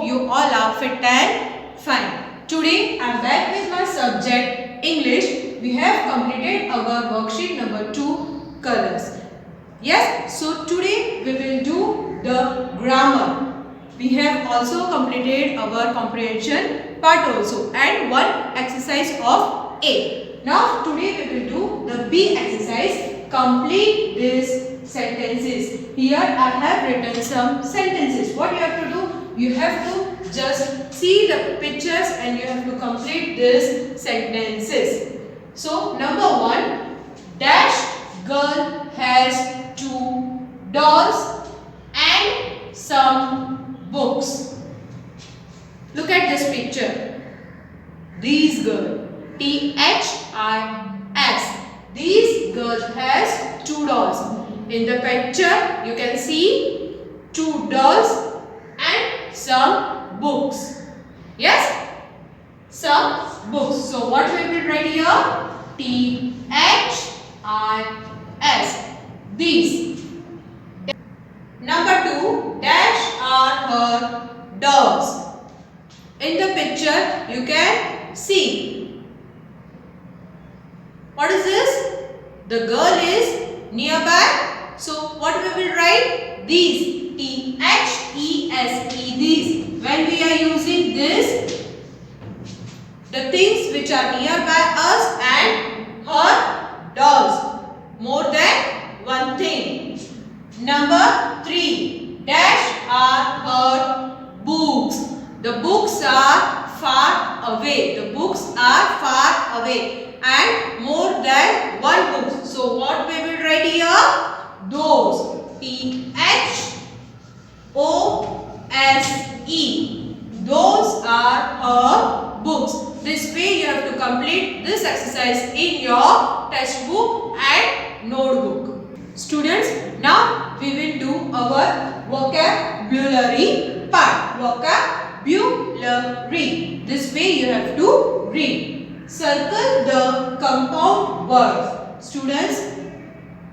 hope you all are fit and fine. Today I am back with my subject English. We have completed our worksheet number 2, colors. Yes, so today we will do the grammar. We have also completed our comprehension part also and one exercise of A. Now today we will do the B exercise. Complete these sentences. Here I have written some sentences. What you have to do? You have to just see the pictures and you have to complete these sentences. So number 1, dash girl has 2 dolls and some books. Look at this picture. These girl, T-H-I-S. These girl has 2 dolls. In the picture you can see 2 dolls and some books. Yes? Some books. So what we will write here? T-H-I-S. These. Number 2, dash are her dolls. In the picture you can see. What is this? The girl is nearby. So what we will write? These. T-H-E-S-E. These. When we are using this, the things which are nearby us and her dolls. More than one thing. Number 3. Dash are her books. The books are far away. The books are far away. And more than one book. So what we will write here? Those. T-H-O-S-E. Those are her books. This way you have to complete this exercise in your textbook and notebook. Students, now we will do our vocabulary part. Vocabulary. This way you have to read. Circle the compound words. Students,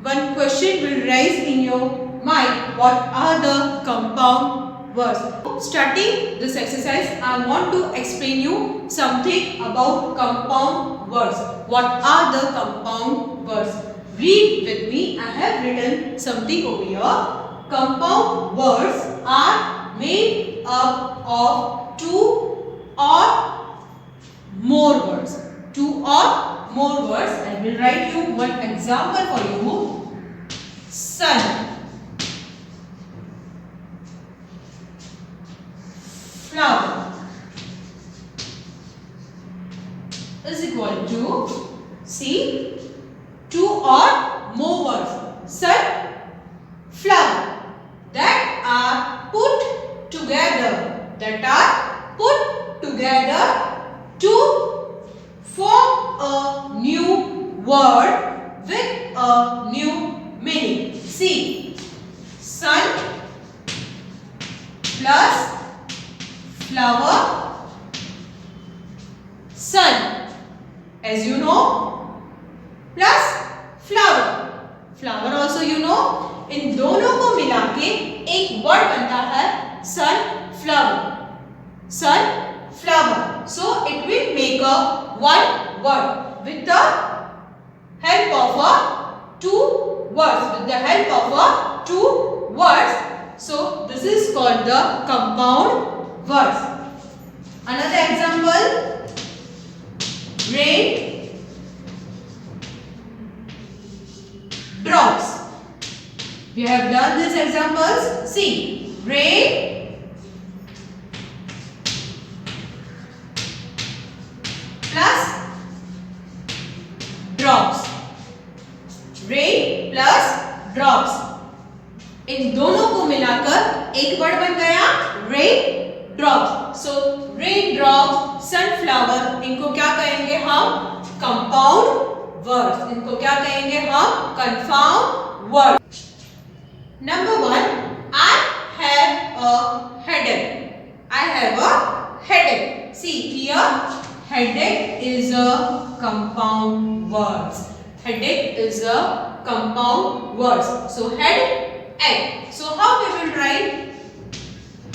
one question will rise in your mind. What are the compound words? Starting this exercise, I want to explain you something about compound words. What are the compound words? Read with me. I have written something over here. Compound words are made up of 2 or more words. 2 or more words. I will write you one example for you. Sun, flower is equal to, see, 2 or more words. Sun, flower, that are put together. To form a new word with a new meaning. See, sun plus flower, sun, as you know, plus flower. Flower also you know. इन दोनों को मिला के एक word बनता है sunflower. Sunflower. So it will make a one word with the help of a 2 words. With the help of a 2 words. So this is called the compound words. Another example. Rain drops. We have done these examples. See, rain plus drops. Rain plus drops. इन दोनों को मिलाकर एक word बन गया rain drops. So rain drops, sunflower, इनको क्या कहेंगे हम? Compound words. इनको क्या कहेंगे हम? Confound words. Number 1, I have a headache. I have a headache. See here, headache is a compound word. Headache is a compound word. So head, egg. So how we will write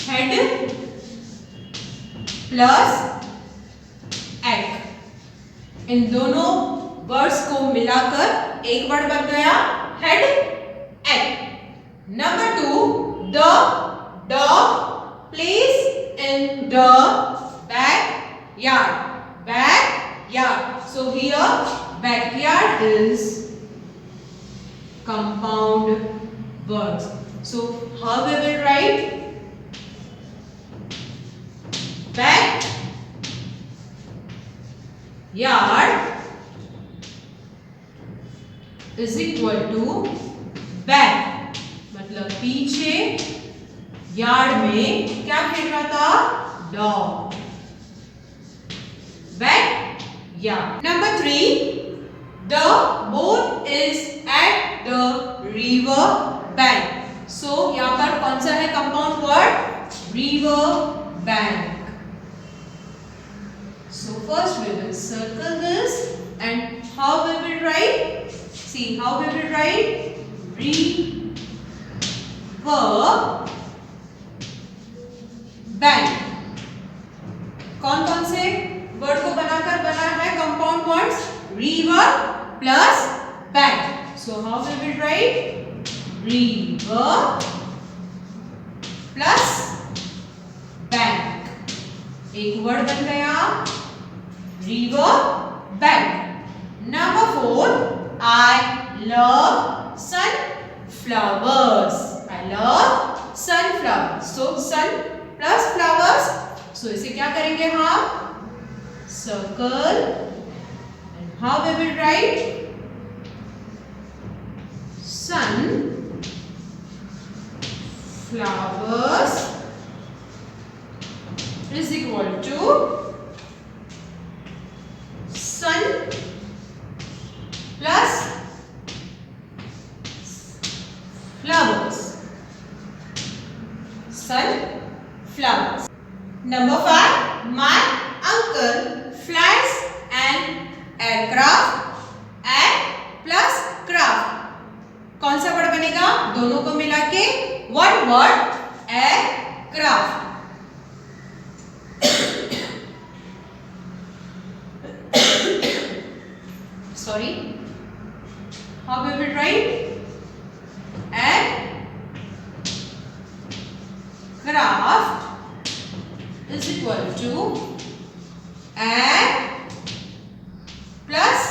head, plus egg. इन दोनों words को मिलाकर एक word बन गया head egg. Number 2, the dog plays in the backyard. Backyard. So here backyard is compound words. So how we will write? Backyard is equal to back, मतलब पीछे, yard में क्या खेल रहा था? Dog. Backyard. Number 3, the boat is at the river bank. So यहाँ पर कौन सा है compound word? river bank. So first we will circle this and how we will write? See how we will write? river bank. कौन कौन से word को बनाकर बना है compound words? River plus bank. So how we will write? River plus bank. एक word बन गया river bank. Number 4, I love sunflowers. I love sunflowers. So sun plus flowers. So इसे क्या करेंगे हम? circle. And how we will write? Sun flowers is equal to sun plus flowers. Sunflowers. Number 5, my uncle flies an aircraft and plus craft. कौन सा word बनेगा? दोनों को मिला के one word aircraft. Sorry. How we will write? Aircraft is equal to and plus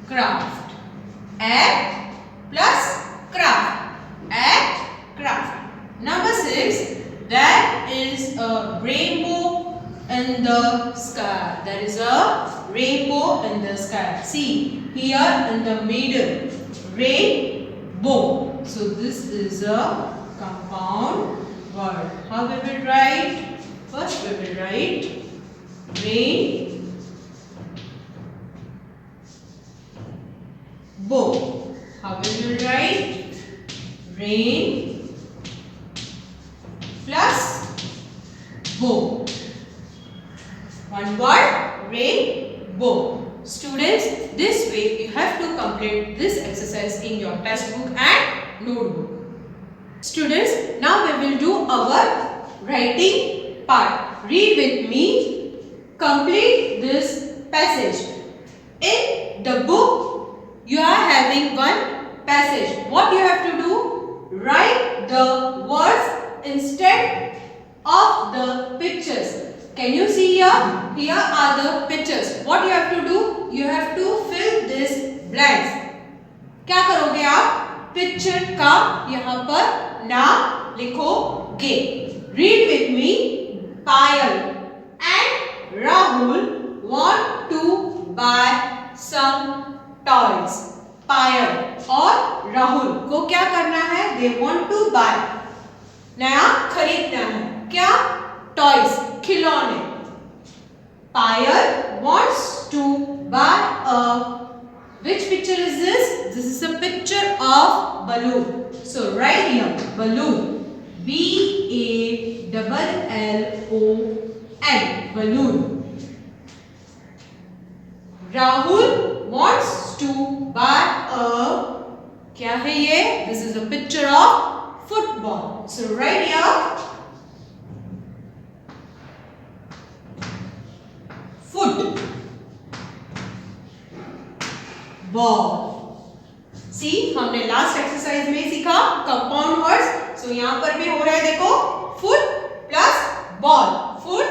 craft. And plus craft. And craft. Number 6, there is a rainbow in the sky. There is a rainbow in the sky. See here in the middle, rainbow. So this is a compound word. How we will write? First we will write rainbow. How we will write? Rain plus bow. One word, rainbow. Students, this way you have to complete this exercise in your textbook and notebook. Students, now we will do our writing part. Read with me. Complete this passage. In the book, you are having one passage. What you have to do? Write the words instead of the pictures. Can you see here? Here are the pictures. What you have to do? You have to fill this blanks. क्या करोगे आप? Picture का यहाँ पर नाम लिखोगे. Read with me. Payal and Rahul want to buy some toys. पायल और राहुल को क्या करना है? They want to buy. नया खरीदना है. क्या? Toys. खिलौने. पायल wants to buy a. Which picture is this? This is a picture of balloon. So right here, balloon. B-A-L-L-O-N. Balloon. Rahul wants to buy a. क्या है ये? This is a picture of football. So right here, foot, ball. सी हमने last exercise में सीखा compound words. सो यहाँ पर भी हो रहा है, देखो, foot plus ball, foot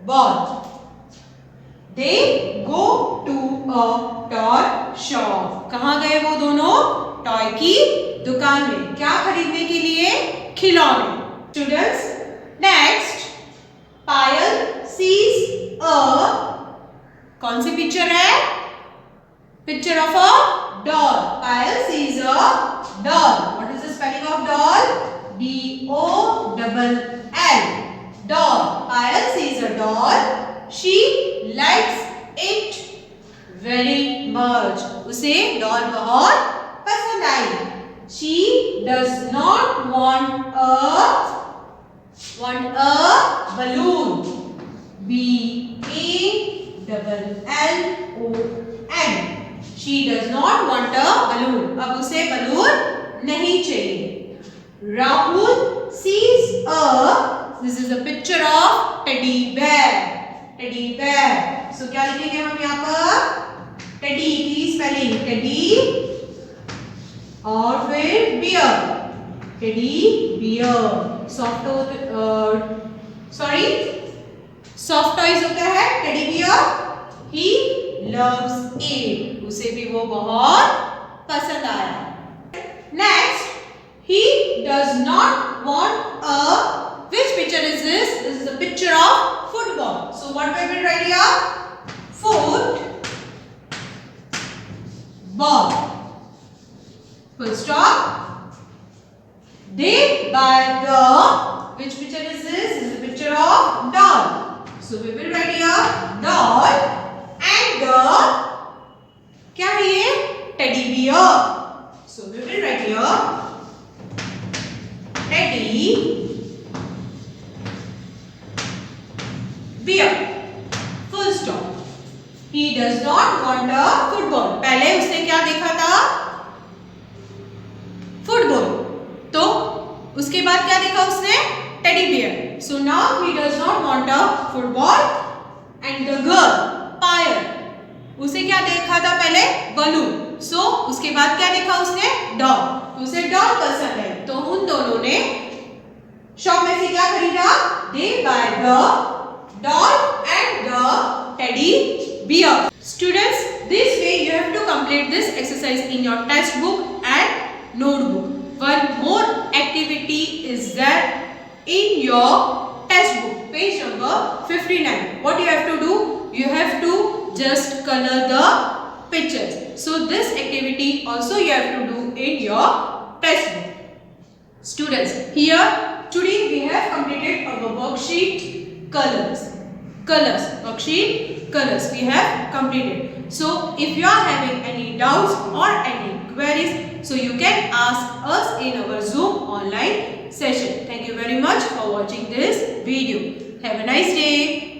ball. They go to a toy shop. कहाँ गए वो दोनों? टॉय की दुकान में. क्या खरीदने के लिए? खिलौने. Students, next, Payal sees a, कौन सी पिक्चर है? Picture of a doll. Payal sees a doll. What is the spelling of doll? D-O-double-L. Doll. Payal sees a doll. She likes it very much. उसे doll बहुत पसंद आई. She does not want a balloon. B-A-double-L-O-N. She does not want a balloon. अब उसे balloon नहीं चाहिए. Rahul sees a, this is a picture of teddy bear. Teddy bear. So क्या लिखेंगे हम यहाँ पर? Teddy की स्पेलिंग teddy और फिर bear. Teddy bear. Soft toys होता है teddy bear. He loves it. उसे भी वो बहुत पसंद आया. Next, he does not want a, which picture is this? This is a picture of football. So what we will write here? Football. Full stop. They buy the, which picture is this? This is a picture of doll. So we will write here doll and the, क्या है ये? Teddy bear. So we will write here teddy bear. Full stop. He does not want a football. पहले उसने क्या देखा था? Football. तो उसके बाद क्या देखा उसने? Teddy bear. So now he does not want a football and the girl Payal, उसे क्या देखा था पहले? बलून. सो उसके बाद क्या देखा उसने? डॉल. उसे डॉल पसंद है. तो उन दोनों ने शॉप में से क्या खरीदा? They buy the doll and the teddy bear. Students, this way you have to complete this exercise in your text book and notebook. One more activity is there in your text book, page number 59. What you have to do? You have to just color the pictures. So this activity also you have to do in your textbook. Students, here today we have completed our worksheet colors. Worksheet colors we have completed. So if you are having any doubts or any queries, so you can ask us in our Zoom online session. Thank you very much for watching this video. Have a nice day.